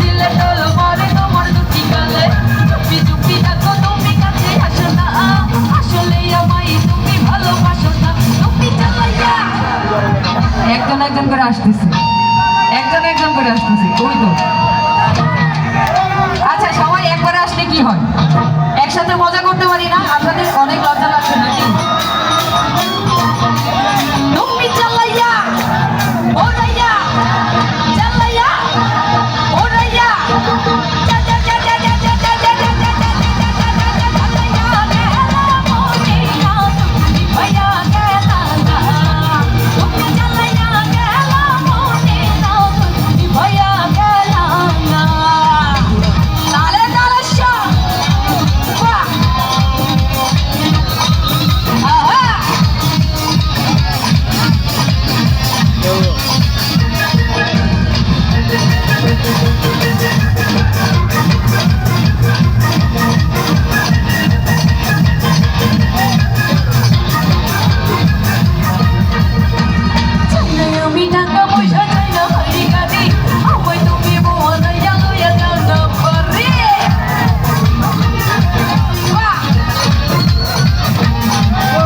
দিলে তোল পরে তোমার দুটি গালে চুপি চুপি ডাকো তুমি কাছে আসো না আসলে আমায় তুমি ভালোবাসো না তুমি চালাইয়া একজন একজন করে আসতেছে একজন একজন করে আসতেছে ওই তো আচ্ছা সবাই একবারে আসলে কি হয় একসাথে মজা করতে পারি না আপনাদের অনেক লজ্জা লাগছে নাকি